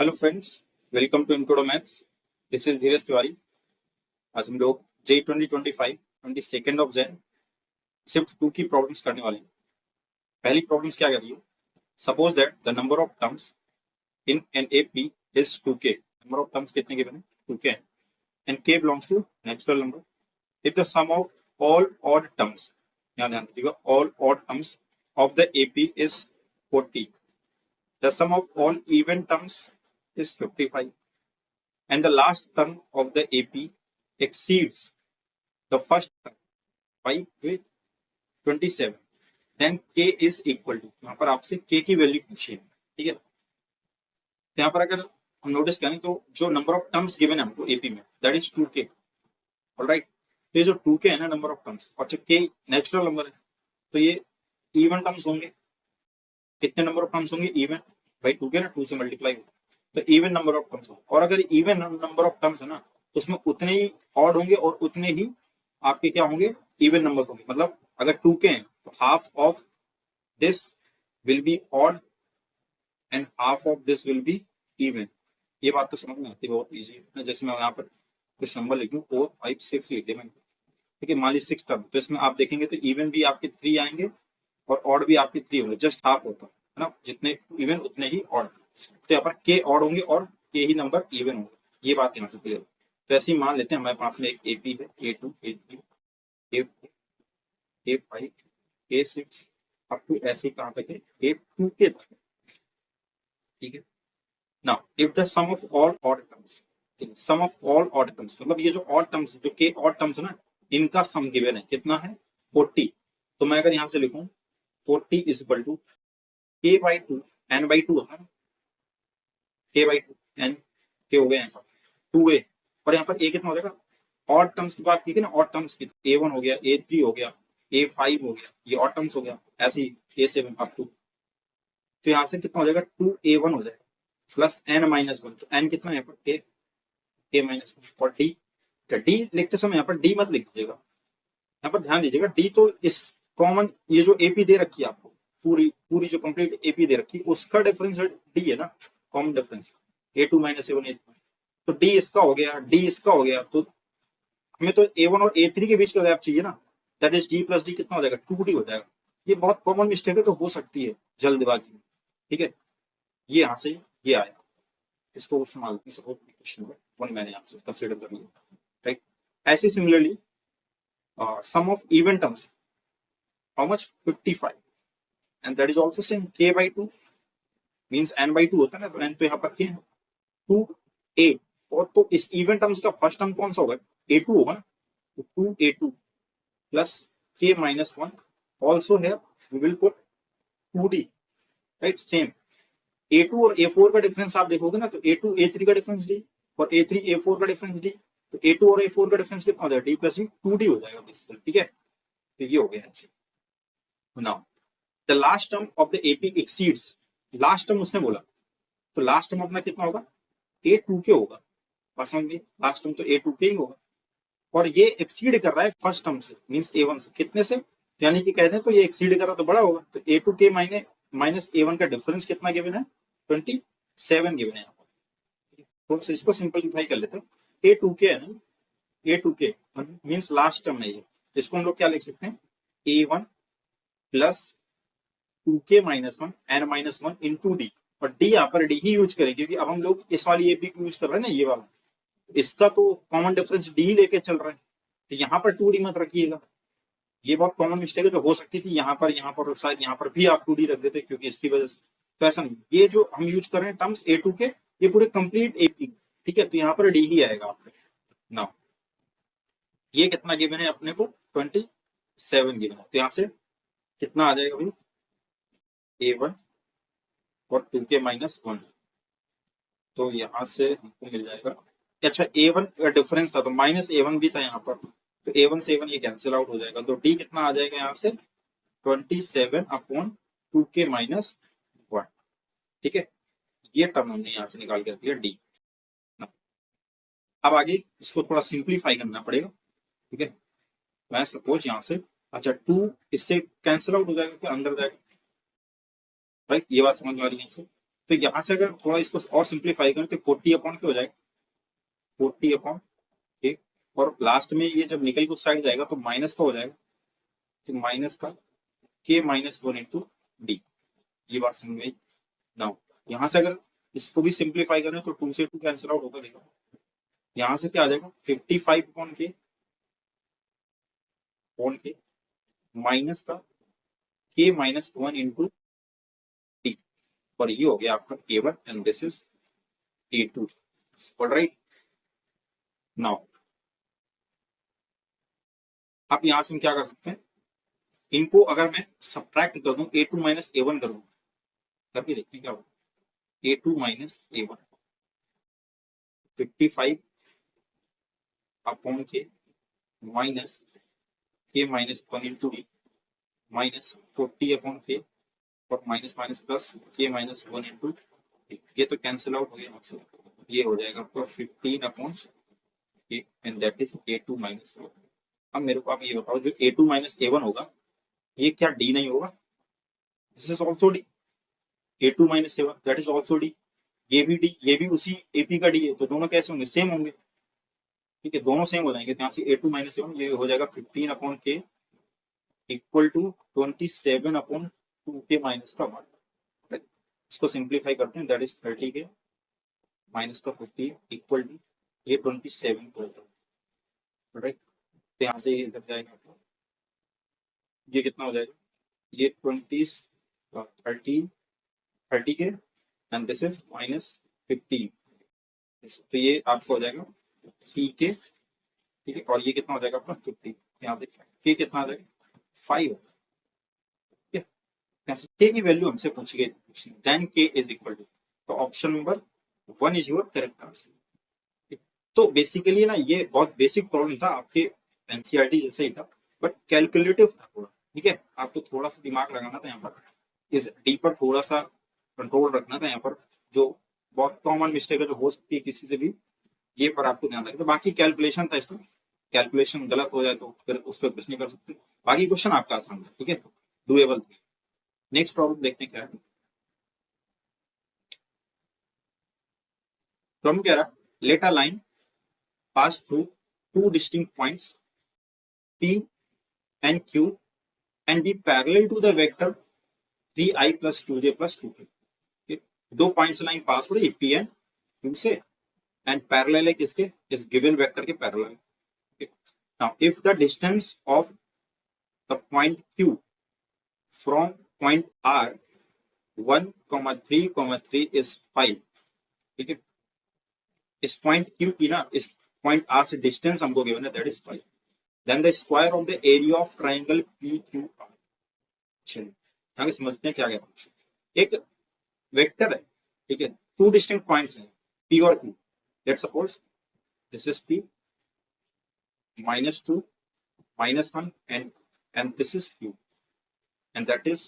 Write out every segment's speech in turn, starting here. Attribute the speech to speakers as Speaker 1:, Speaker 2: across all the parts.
Speaker 1: Hello friends, welcome to Incodo maths. This is Dheeraj Tiwari. आज हम लोग जे 2025 22 ऑफ जैन शिफ्ट 2 की प्रॉब्लम्स करने वाले हैं। पहली प्रॉब्लम्स क्या कर रही है? Suppose that the number of terms in an AP is 2k। Number of terms कितने गिवन है? 2k and k belongs to natural number. If the sum of all odd terms, यहाँ ध्यान दीजिएगा, all odd terms of the AP is 40, the sum of all even terms is 55 and the last term of the AP exceeds the first term by 27, then k is equal to, यहाँ पर आपसे k की value पूछी है, ठीक है। तो यहाँ पर अगर हम नोटिस करें तो जो नंबर ऑफ टर्म्स गिवन है हमको एपी में, दैट इज 2k। ऑलराइट, तो ये जो 2k है ना नंबर ऑफ टर्म्स, और जो k नेचुरल नंबर है, तो ये इवन टर्म्स होंगे। कितने नंबर ऑफ टर्म्स होंगे? इवन, भाई 2k ना, 2 से मल्टीप्लाई हो तो इवन नंबर ऑफ टर्म्स होंगे। और अगर इवन नंबर ऑफ टर्म्स है ना, तो उसमें उतने ही ऑड होंगे और उतने ही आपके क्या होंगे? इवन नंबर होंगे। मतलब अगर 2k है तो half of this will be odd and half of this will be even. ये बात तो समझ में आती है, बहुत इजी है। जैसे मैं यहाँ पर कुछ नंबर लिख दूं, 4 5 6 लिख दिया मैंने, ठीक है। मान लीजिए 6 टर्म, तो इसमें आप देखेंगे तो इवन भी आपके 3 आएंगे और ऑड भी आपके 3 होंगे। जस्ट हाफ होता है ना, जितने इवन उतने ही ऑड। तो यहाँ पर के ऑड होंगे और के ही नंबर इवन होंगे। ये बात यहाँ से क्लियर। तो ऐसे ही मान लेते हैं हमारे पास में एक एपी है, A2 A3 A4 A5 A6 up to ऐसे कहाँ तक है? A2 के तक, ठीक है। Now if the sum of all odd terms, sum of all odd terms, मतलब ये जो ऑड टर्म्स, जो के ऑड टर्म्स है ना, इनका सम गिवन है, कितना है? 40। तो मैं अगर यहाँ से लिखूं 40 is equal to k by 2 n by 2 होता है, k बाई 2 n के हो गए यहाँ पर 2a, और यहाँ पर a कितना हो जाएगा? ऑड टर्म्स की बात की थी ना, ऑड टर्म्स की, a1 हो गया, a3 हो गया, a5 हो गया, ये ऑड टर्म्स हो गया। ऐसे ही a7 अप टू, तो यहाँ से कितना हो जाएगा? 2a1 हो जाएगा प्लस n माइनस 1। तो n कितना है यहाँ पर? k माइनस 1 और d। डी लिखते समय यहाँ पर डी मत लिख दीजिएगा, यहाँ पर ध्यान दीजिएगा। डी तो इस कॉमन, ये जो एपी दे रखी है आपको, पूरी पूरी जो कंप्लीट एपी दे रखी है, उसका डिफरेंस डी है ना, common difference A2 minus A1 A3। तो डी इसका हो गया, डी इसका हो गया, तो हमें तो A1 और A3 के बीच का गैप चाहिए ना, that is D plus D कितना हो जाएगा? 2D हो जाएगा। ये बहुत कॉमन मिस्टेक है, तो हो सकती है जल्दबाजी में, ठीक है। ये यहाँ से ये आया, इसको संभाल क्वेश्चन में वन मैंने यहाँ से कंसिडर कर लिया, राइट। ऐसे similarly sum of even terms, how much? 55, and that is also same k by 2 means n by 2 होता है ना, तो n तो यहाँ पर k है 2a, और तो इस इवन टर्म्स का फर्स्ट टर्म कौन सा होगा? a2 होगा ना, तो 2a2 plus k minus 1 also है, we will put 2d, right. Same a2 और a4 का डिफरेंस आप देखोगे ना, तो a2 a3 का डिफरेंस d और a3 a4 का डिफरेंस d, तो a2 और a4 का डिफरेंस कितना हो जाएगा? d प्लस d, 2d हो जाएगा बेसिकली, ठीक है। तो ये हो गया ऐसे। Now, the last term of the AP exceeds, last term उसने बोला, तो last term अपना कितना होगा? A2k होगा। समझ में? last term तो A2k ही होगा, और ये एक्सीड कर रहा है फर्स्ट टर्म से, मींस A1 से। कितने से? यानी कि कहते हैं तो ये एक्सीड कर रहा तो बड़ा होगा, तो A2k माइनस A1 का डिफरेंस कितना गिवन है? 27 गिवन है यहाँ पर। तो इसको सिंपलीफाई कर लेते हैं। A2k है ना, A2k मींस लास्ट टर्म है ये, इसको हम लोग क्या लिख सकते हैं? A1 plus 2k minus 1 n minus 1 into D, और डी यहाँ पर डी ही यूज करें, क्योंकि अब हम लोग इस वाली एपी को यूज कर रहे हैं ना, ये वाला, इसका तो कॉमन डिफरेंस डी लेके चल रहा है, तो यहाँ पर 2d मत रखिएगा। ये बहुत कॉमन मिस्टेक है जो हो सकती थी यहाँ पर शायद यहाँ पर भी आप 2d रख देते, क्योंकि इसकी वजह से। तो ऐसा नहीं, ये जो हम यूज कर रहे हैं टर्म्स A2 के, ये पूरे कंप्लीट एपी, ठीक है। तो यहाँ पर डी ही आएगा आपके नाउ। ये कितना गिवन है अपने को? 27 गिवन है, तो यहाँ से कितना आ जाएगा भाई? A1 और 2k माइनस 1, तो यहाँ से हमको मिल जाएगा। अच्छा, A1 का डिफरेंस था तो माइनस A1 भी था यहाँ पर, तो A1 से A1 ये कैंसिल आउट हो जाएगा, तो D कितना आ जाएगा यहाँ से? 27 अपॉन 2k माइनस 1, ठीक है। ये टर्म हमने यहाँ से निकाल के रख लिया D। अब आगे इसको थोड़ा सिंप्लीफाई करना पड़ेगा, ठीक है। मैं सपोज यहाँ से, अच्छा 2 इससे कैंसिल आउट हो जाएगा, क्या अंदर जाएगा? राइट, ये बात समझ में आ रही है। तो यहाँ से अगर थोड़ा इसको और सिंप्लीफाई करें तो 40 अपॉन क्या हो जाएगा, 40 अपॉन के, और लास्ट में ये जब निकल के उस साइड जाएगा तो माइनस का हो जाएगा, तो माइनस का के माइनस 1 इंटू डी। ये बात समझ में आई। नाउ यहाँ से अगर इसको भी सिंप्लीफाई करें तो 2 से 2 कैंसिल आउट होगा, देखो यहाँ से क्या आ जाएगा 55 अपॉन के माइनस का के माइनस 1 इंटू डी, और ये हो गया आपका A1 and this is A2। Alright, now आप यहां से हम क्या कर सकते हैं, इनको अगर मैं सब्ट्रैक्ट कर दूं A2 माइनस A1 करूं, करके देखते हैं क्या होगा। A2 माइनस A1 55 अपॉन के माइनस के minus 1 into D minus 40 upon के और माइनस माइनस प्लस के माइनस 1 इंटू, ये तो कैंसिल आउट हो गया मतलब, ये हो जाएगा आपका 15 अपॉन के and that is A2 minus A1। अब मेरे को आप ये बताओ, जो A2 माइनस A1 होगा ये क्या D नहीं होगा, this is also D। A2 minus A1 that is also D, ये भी D, ये भी उसी AP का D है, तो दोनों कैसे होंगे, सेम होंगे। ठीक है, दोनों सेम हो जाएंगे, यहाँ से A2 माइनस A1 ये हो जाएगा 15 अपॉन के इक्वल टू 27 अपॉन 2 के माइनस का 1। इसको सिंप्लीफाई करते हैं, दैट इज 30 के माइनस का 50 इक्वल टू ये 27 को, राइट। तो यहाँ से ये इधर जाएगा, ये कितना हो जाएगा, ये 30 के एंड दिस इज माइनस 50, तो ये आपको हो जाएगा ठीक है, ठीक है, और ये कितना हो जाएगा आपका 50, यहाँ देखिए के कितना आ जाएगा 5। के की वैल्यू हमसे पूछी गई थी, देन के इज इक्वल टू, तो option number 1 is your correct answer. तो बेसिकली ना ये बहुत बेसिक प्रॉब्लम था, आपके एनसीईआरटी जैसे ही था, बट कैलकुलेटिव था थोड़ा। ठीक है, आपको थोड़ा सा दिमाग लगाना था यहाँ पर, इस डी पर थोड़ा सा कंट्रोल रखना था यहाँ पर, जो बहुत कॉमन मिस्टेक है जो हो सकती है किसी से भी, ये पर आपको ध्यान रखना। बाकी कैलकुलेशन था इसमें, कैलकुलेशन गलत हो जाए तो फिर उस पर कुछ नहीं कर सकते। बाकी क्वेश्चन आपका आसान है, ठीक है, डूएबल। नेक्स्ट प्रॉब्लम देखते हैं क्या है। प्रॉब्लम क्या रहा, let a line pass through two distinct points P and Q and be parallel to the vector 3i plus 2j plus 2k। दो पॉइंट्स लाइन पास हो रही है P एंड Q से एंड पैरेलल है किसके, इस गिवन वेक्टर के parallel. Now if the distance of the point Q from point R 1,3,3 is 5। ठीक है, इस पॉइंट Q की ना इस पॉइंट R से डिस्टेंस हमको गिवन है, that is 5। Then the square of the area of triangle PQR। चलिए आगे समझते हैं क्या क्या। एक वेक्टर है, ठीक है, टू डिस्टिंक्ट पॉइंट्स हैं P और Q। Let's suppose this is P -2 -1 and this is Q and that is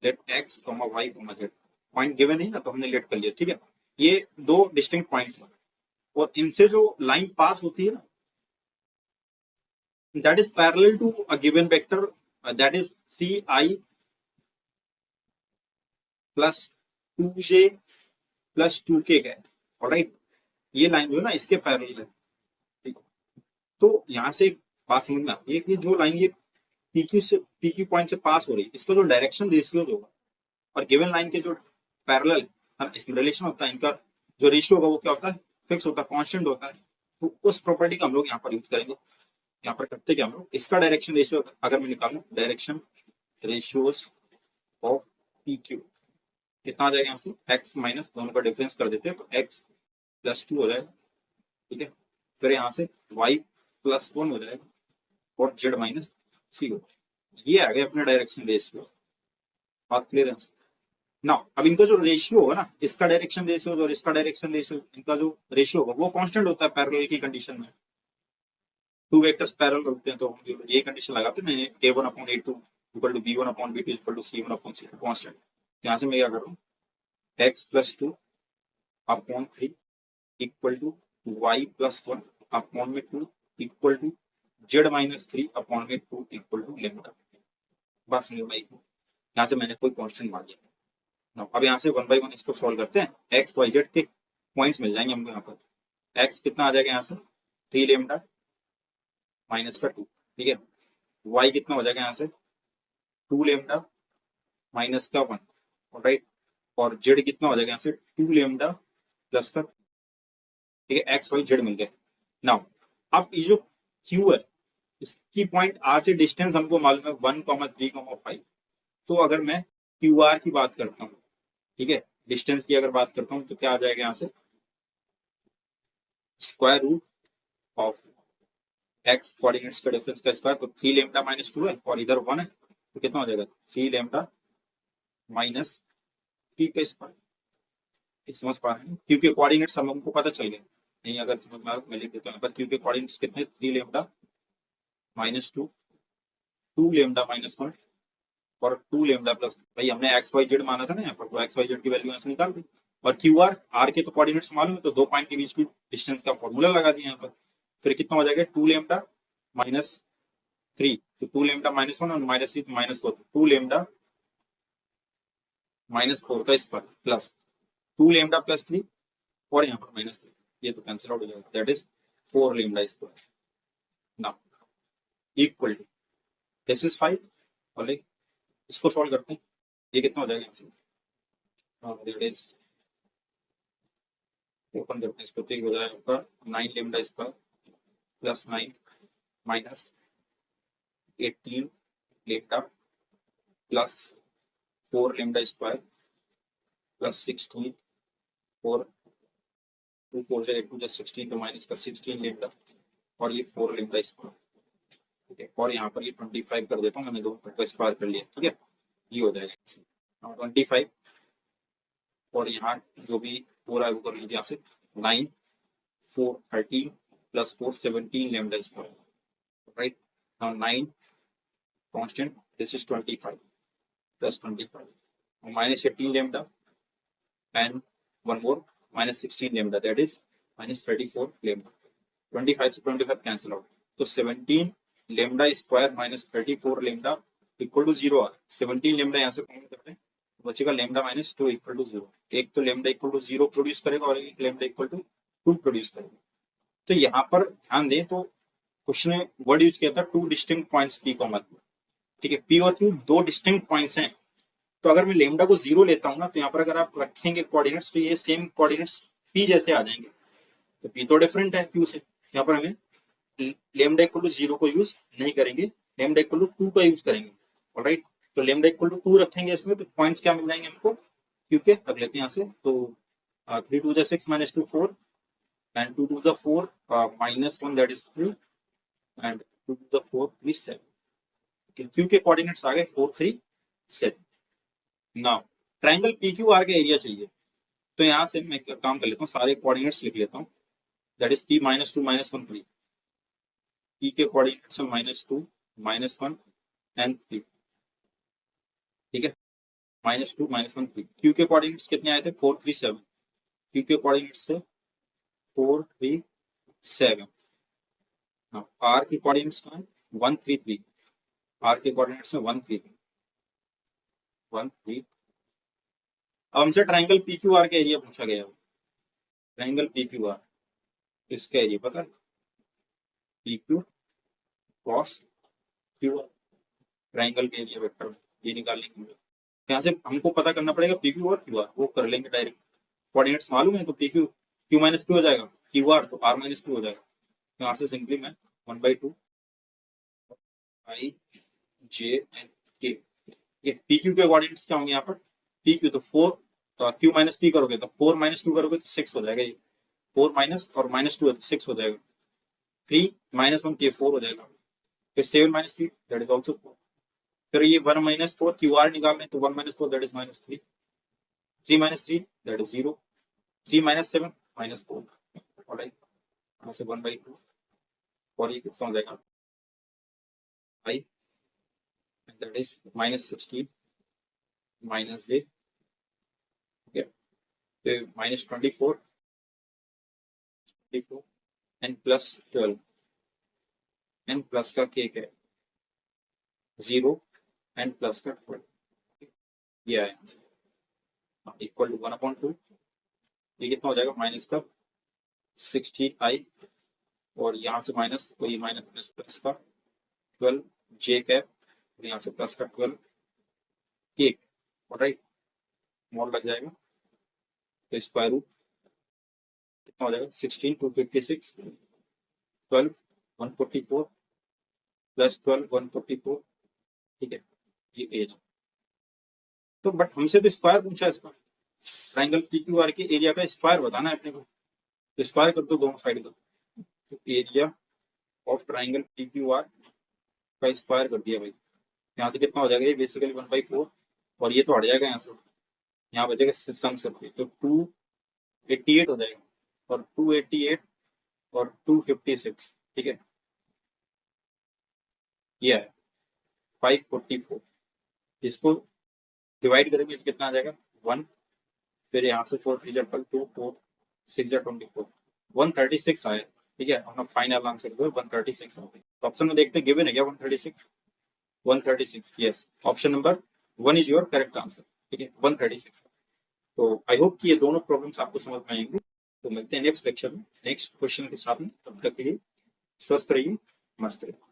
Speaker 1: let x, y, z। Point given है ना, तो हमने लेट कर लिया। ठीक है, ये दो डिस्टिंक्ट पॉइंट्स हैं और इनसे जो लाइन पास होती है ना, that is parallel to a given vector, that is 3i plus 2j plus 2k का है। ऑलराइट, ये लाइन जो है ना इसके पैरेलल है। ठीक, तो यहां से एक बात समझ में आती है कि जो लाइन ये PQ पॉइंट से पास हो रही है, इसका जो डायरेक्शन रेशियो होगा और गिवन लाइन के जो पैरेलल इसमें रिलेशन होता है, इनका जो रेशियो होगा वो क्या होता है, फिक्स होता है, कांस्टेंट होता है। तो उस प्रॉपर्टी का हम लोग यहाँ पर यूज करेंगे। यहाँ पर करते क्या हम लोग, इसका डायरेक्शन रेशियो अगर मैं निकालूं, डायरेक्शन रेशियोज ऑफ PQ कितना आ जाएगा, यहाँ से x माइनस दोनों का डिफरेंस कर देते हैं तो x +2 हो जाएगा। ठीक है, फिर यहाँ से y +1 हो जाएगा और z -3 हो जाएगा। ये आ गए अपने डायरेक्शन रेशियो। बात क्लियर है ना। अब इनका जो रेशियो होगा ना, इसका डायरेक्शन रेशियो और इसका डायरेक्शन रेशियो, इनका जो रेशियो होगा वो कांस्टेंट होता है पैरेलल की कंडीशन में। टू वेक्टर्स पैरेलल होते हैं तो ये कंडीशन लगाते हैं A1/A2 equal to B1/B2 equal to C1/C2 constant. यहाँ से मैं क्या कर रहा हूँ, x +2 upon 3 equal to y +1 upon में 2 इक्वल टू z -3 अपॉन में 2 इक्वल टू λ। बात समझ में आई। यहाँ से मैंने कोई कांस्टेंट मान लिया। अब यहाँ से वन बाई वन इसको सॉल्व करते हैं, एक्स वाई जेड के पॉइंट्स मिल जाएंगे हमको यहाँ पर। एक्स कितना आ जाएगा यहाँ से 3 लेमडा माइनस का 2, ठीक है। वाई कितना हो जाएगा यहाँ से 2 लेमडा माइनस का 1, राइट। और जेड कितना हो जाएगा यहाँ से 2 लेमडा प्लस का, ठीक है। एक्स वाई जेड मिल गए। नाउ अब ये जो क्यू है इसकी पॉइंट आर से डिस्टेंस हमको मालूम है 1,3,5। तो अगर मैं क्यू आर की बात करता हूँ, ठीक है, डिस्टेंस की अगर बात करता हूँ तो क्या आ जाएगा यहाँ से square root of x coordinates का डिफरेंस का स्क्वायर, तो 3 लेमडा माइनस 2 है और इधर 1 है, तो कितना हो जाएगा 3 लेमडा माइनस 3 का स्क्वायर। समझ पा रहे हैं, क्योंकि कोऑर्डिनेट्स हम हमको पता चल गए। नहीं अगर समझ में मैं लिख देता हूँ पर क्योंकि कोऑर्डिनेट्स कितने 3 लेमडा माइनस 2, 2 लेमडा माइनस 1 और 2 लेमडा प्लस, भाई हमने एक्स वाई जेड माना था ना यहाँ पर, तो एक्स वाई जेड की वैल्यू यहाँ से निकाल दी। और क्यू आर आर के तो कोऑर्डिनेट्स मालूम है, तो 2 पॉइंट के बीच की डिस्टेंस का फॉर्मूला लगा दिया यहाँ पर। फिर कितना हो जाएगा 2 लेमडा माइनस 3, तो 2 लेमडा माइनस 1 और माइनस 3 माइनस 4, 2 लेमडा माइनस 4 का स्क्वायर प्लस 2 लेमडा प्लस 3 और यहाँ पर माइनस 3, ये तो कैंसिल आउट हो जाएगा, that is 4 lambda square. Now equal to this is 5, और लाइक इसको सॉल्व करते हैं, ये कितना हो जाएगा यहाँ से, दैट इज ओपन करते हैं इसको, तो हो जाएगा आपका 9 lambda square plus 9 minus 18 lambda plus 4 lambda square plus 16 4 2 4 से 8 2 16, तो माइनस का 16 लेमडा और ये 4 लेमडा स्क्वायर, ठीक है। और यहाँ पर ये 25 कर देता हूँ, मैंने 2 का स्क्वायर कर लिया, ठीक है। ये हो जाएगा 25 और यहाँ जो भी पूरा है वो कर लीजिए यहाँ से 9 4 13 plus 4 17 lambda square, right. Now 9 constant, this is 25 plus 25 minus 18 lambda and one more minus 16 lambda, that is minus 34 lambda. 25 से 25 कैंसिल आउट, तो 17 lambda square minus 34 lambda equal to 0 आ, 17 लेमडा यहाँ से कॉमन करते हैं, बचेगा लेमडा माइनस 2 इक्वल टू 0। एक तो लेमडा इक्वल टू 0 प्रोड्यूस करेगा और एक लेमडा इक्वल टू 2 प्रोड्यूस करेगा। तो यहाँ पर ध्यान दें तो क्वेश्चन ने वर्ड यूज किया था 2 डिस्टिंक्ट पॉइंट्स पी कॉमन, ठीक है। पी और क्यू 2 डिस्टिंक्ट पॉइंट्स हैं, तो अगर मैं लेमडा को 0 लेता हूँ ना, तो यहाँ पर अगर आप रखेंगे कोऑर्डिनेट्स तो ये सेम कोऑर्डिनेट्स पी जैसे आ जाएंगे, तो पी तो डिफरेंट है क्यू से। यहाँ पर हमें लेमडा इक्वल टू 0 को यूज नहीं करेंगे, लेमडा इक्वल टू 2 का यूज करेंगे, ऑलराइट। तो लेमडा इक्वल टू 2 रखेंगे इसमें, तो पॉइंट्स क्या मिल जाएंगे हमको, क्योंकि रख लेते हैं यहाँ से, तो 3 2 6 minus 2 4 and 2 2 4 minus 1 that is 3 and 2 2 4 3 7, Q के कोऑर्डिनेट्स आ गए 4 3 7। Now triangle P Q R का एरिया चाहिए, तो यहाँ से मैं काम कर लेता हूँ, सारे कोऑर्डिनेट्स लिख लेता हूँ, that is P minus 2 minus 1 3, P के कोऑर्डिनेट्स माइनस 2 माइनस 1 एंड 3, ठीक है। माइनस 2 माइनस 1 3, क्यू के कोऑर्डिनेट्स कितने आए थे 4 3 7, क्यू के कोऑर्डिनेट्स थे 4 3 7। आर की कोऑर्डिनेट्स कहाँ है 1 3 3, आर के कोऑर्डिनेट्स है 1 3 1 3। अब हमसे ट्रायंगल पी क्यू आर का एरिया पूछा गया, ट्रायंगल पी क्यू आर इसका एरिया पता है, P Q cross Q R, triangle का एरिया वेक्टर ये निकालने के लिए यहाँ से हमको पता करना पड़ेगा पी क्यू और क्यू आर, वो कर लेंगे डायरेक्ट, कोऑर्डिनेट्स मालूम है, तो P Q Q minus Q हो जाएगा, क्यू आर तो आर माइनस क्यू हो जाएगा। तो यहाँ से सिंपली मैं 1/2 आई जे एन के, ये पी क्यू के कोऑर्डिनेट्स क्या होंगे यहाँ पर, पी क्यू तो 4, तो क्यू माइनस पी करोगे तो 4 माइनस 2 करोगे तो 6 हो जाएगा, ये 4 माइनस और माइनस 2 है तो 6 हो जाएगा, 3 माइनस 1 ये 4 हो जाएगा, फिर 7 माइनस 3 दैट इज ऑल्सो 4, फिर ये 1 माइनस 4 क्यू आर निकालने तो 1 minus 4 that is minus 3, 3 minus 3 that is 0, 3 minus 7 minus 4, alright. यहाँ से 1/2 और ये कितना हो जाएगा आई, दैट इज माइनस 16 माइनस जे, ठीक है, फिर minus 24 and plus 12 and plus का केक है 0 एंड प्लस का 12, ये आया आंसर। इक्वल टू 1/2, ये कितना हो जाएगा माइनस का 16i, और यहाँ से माइनस, तो ये माइनस प्लस का 12 j कैप, और यहाँ से प्लस का 12 k, राइट, मॉड लग जाएगा, तो स्क्वायर रूट कितना हो जाएगा 16 256, 12 144 प्लस 12 144, ठीक है, ये एरिया। तो बट हमसे तो स्क्वायर पूछा है इसका, ट्राइंगल PQR के एरिया का स्क्वायर बताना है अपने को, तो स्क्वायर कर दो दोनों साइड का, तो एरिया ऑफ ट्राइंगल PQR का स्क्वायर कर दिया भाई, यहाँ से कितना हो जाएगा, ये बेसिकली 1/4, और ये तो हट जाएगा यहाँ से, यहाँ बचेगा सम सब, तो 288 हो जाएगा, और 288 और 256, ठीक है, ये है 544, इसको डिवाइड करेंगे तो कितना आ जाएगा 1, फिर यहाँ से 4 3 2 4 6 24, 136 आया, ठीक है, अपना फाइनल आंसर जो है 136 आ गया। तो ऑप्शन में देखते हैं गिवन है क्या 136, 136, yes, option number 1 is your correct answer, ठीक है, 136। तो आई होप कि ये दोनों प्रॉब्लम्स आपको समझ में आएंगे। तो मिलते हैं नेक्स्ट लेक्चर में नेक्स्ट क्वेश्चन के साथ में, तब तक के लिए स्वस्थ रहिए, मस्त रहिए।